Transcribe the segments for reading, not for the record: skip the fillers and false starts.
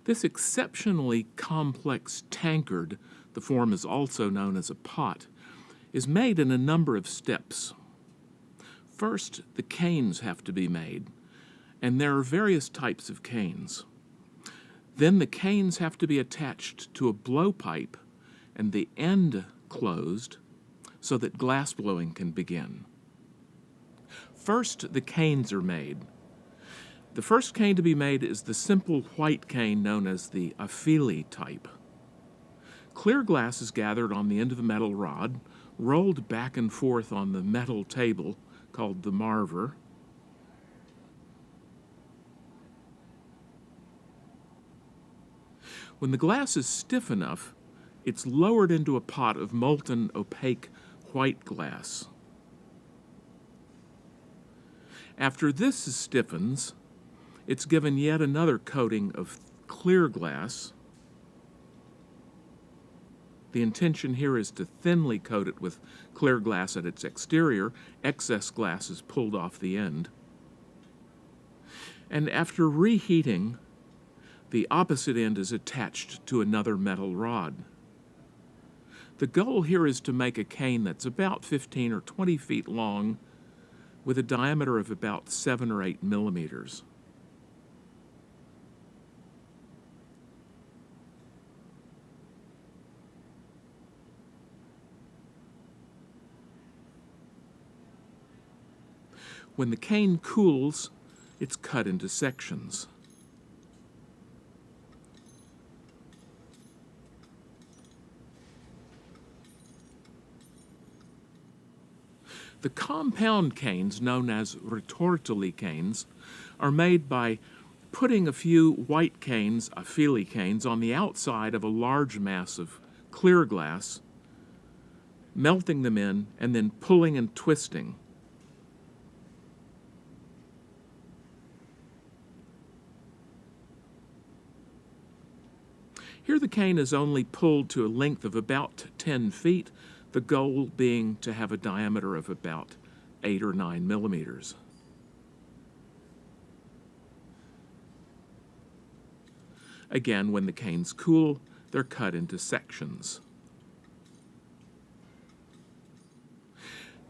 This exceptionally complex tankard, the form is also known as a pot, is made in a number of steps. First, the canes have to be made, and there are various types of canes. Then the canes have to be attached to a blowpipe and the end closed so that glass blowing can begin. First, the canes are made. The first cane to be made is the simple white cane known as the Afili type. Clear glass is gathered on the end of the metal rod, rolled back and forth on the metal table called the marver. When the glass is stiff enough, it's lowered into a pot of molten opaque white glass. After this stiffens, it's given yet another coating of clear glass. The intention here is to thinly coat it with clear glass at its exterior. Excess glass is pulled off the end. And after reheating, the opposite end is attached to another metal rod. The goal here is to make a cane that's about 15 or 20 feet long with a diameter of about 7 or 8 millimeters. When the cane cools, it's cut into sections. The compound canes, known as Retorto canes, are made by putting a few white canes, Afili canes, on the outside of a large mass of clear glass, melting them in, and then pulling and twisting. Here the cane is only pulled to a length of about 10 feet, the goal being to have a diameter of about 8 or 9 millimeters. Again, when the canes cool, they're cut into sections.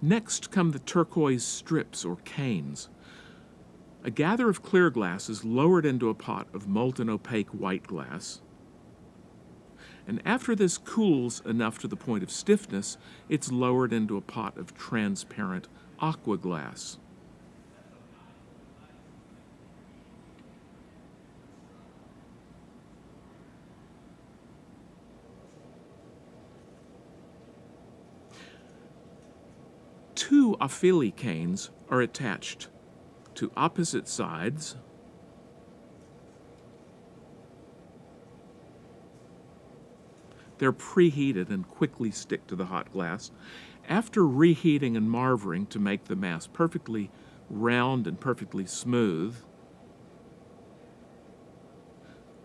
Next come the turquoise strips or canes. A gather of clear glass is lowered into a pot of molten opaque white glass. And after this cools enough to the point of stiffness, it's lowered into a pot of transparent aqua glass. Two Afili canes are attached to opposite sides. They're preheated and quickly stick to the hot glass. After reheating and marvering to make the mass perfectly round and perfectly smooth,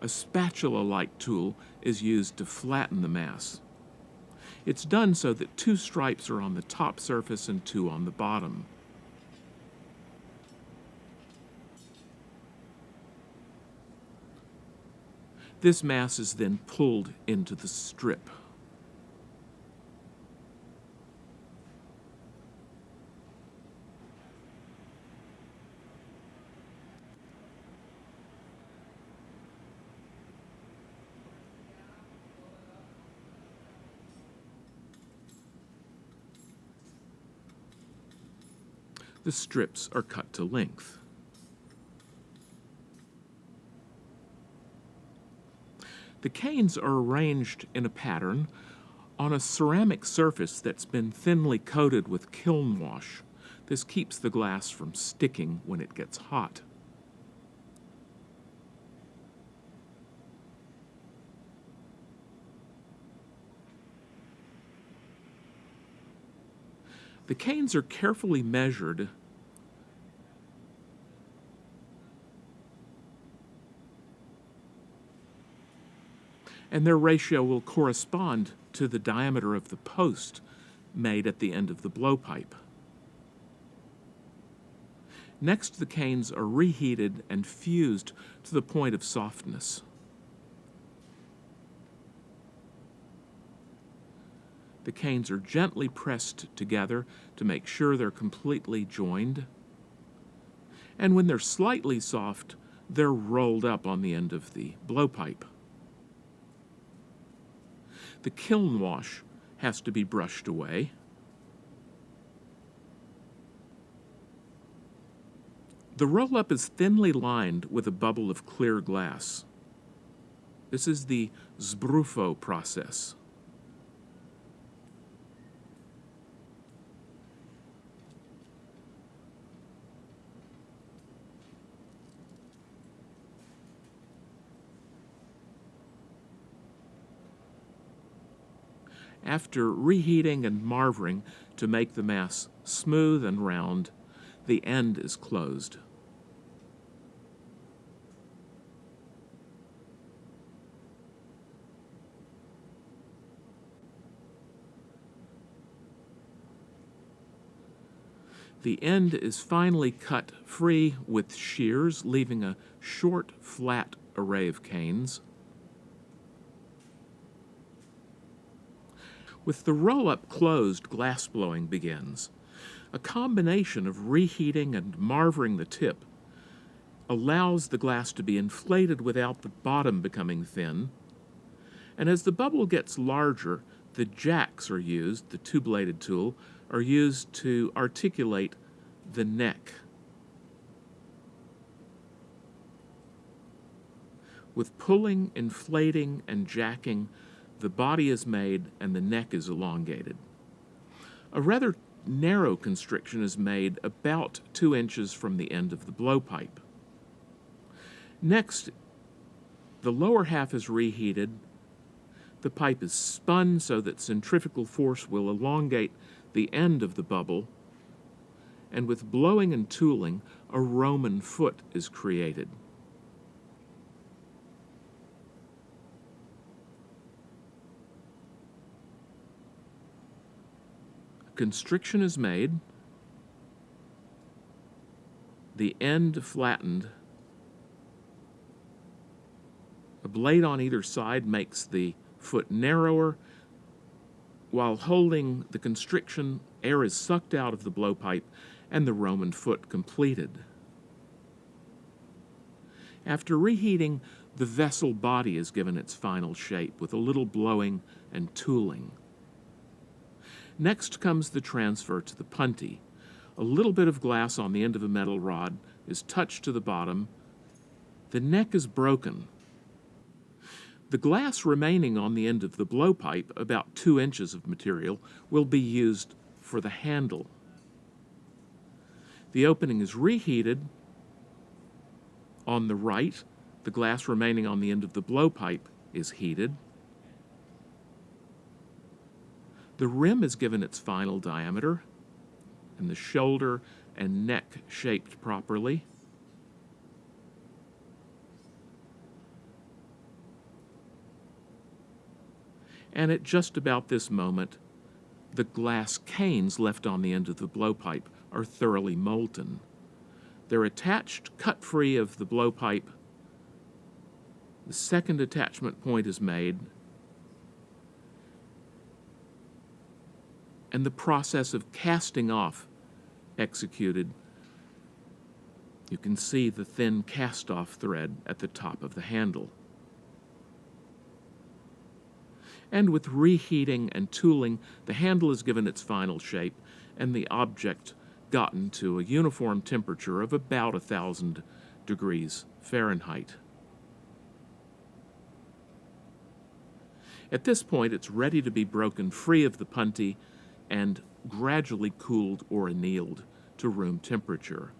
a spatula-like tool is used to flatten the mass. It's done so that 2 stripes are on the top surface and 2 on the bottom. This mass is then pulled into the strip. The strips are cut to length. The canes are arranged in a pattern on a ceramic surface that's been thinly coated with kiln wash. This keeps the glass from sticking when it gets hot. The canes are carefully measured and their ratio will correspond to the diameter of the post made at the end of the blowpipe. Next, the canes are reheated and fused to the point of softness. The canes are gently pressed together to make sure they're completely joined. And when they're slightly soft, they're rolled up on the end of the blowpipe. The kiln wash has to be brushed away. The roll-up is thinly lined with a bubble of clear glass. This is the sbruffo process. After reheating and marvering to make the mass smooth and round, the end is closed. The end is finally cut free with shears, leaving a short, flat array of canes. With the roll-up closed, glassblowing begins. A combination of reheating and marvering the tip allows the glass to be inflated without the bottom becoming thin. And as the bubble gets larger, the jacks are used, the two-bladed tool, are used to articulate the neck. With pulling, inflating, and jacking, the body is made and the neck is elongated. A rather narrow constriction is made about 2 inches from the end of the blowpipe. Next, the lower half is reheated. The pipe is spun so that centrifugal force will elongate the end of the bubble, and with blowing and tooling, a Roman foot is created. Constriction is made, the end flattened. A blade on either side makes the foot narrower. While holding the constriction, air is sucked out of the blowpipe and the Roman foot completed. After reheating, the vessel body is given its final shape with a little blowing and tooling. Next comes the transfer to the punty. A little bit of glass on the end of a metal rod is touched to the bottom. The neck is broken. The glass remaining on the end of the blowpipe, about 2 inches of material, will be used for the handle. The opening is reheated. On the right, the glass remaining on the end of the blowpipe is heated. The rim is given its final diameter, and the shoulder and neck shaped properly. And at just about this moment, the glass canes left on the end of the blowpipe are thoroughly molten. They're attached, cut free of the blowpipe. The second attachment point is made, and the process of casting off executed. You can see the thin cast-off thread at the top of the handle. And with reheating and tooling, the handle is given its final shape and the object gotten to a uniform temperature of about 1,000 degrees Fahrenheit. At this point, it's ready to be broken free of the punty and gradually cooled or annealed to room temperature.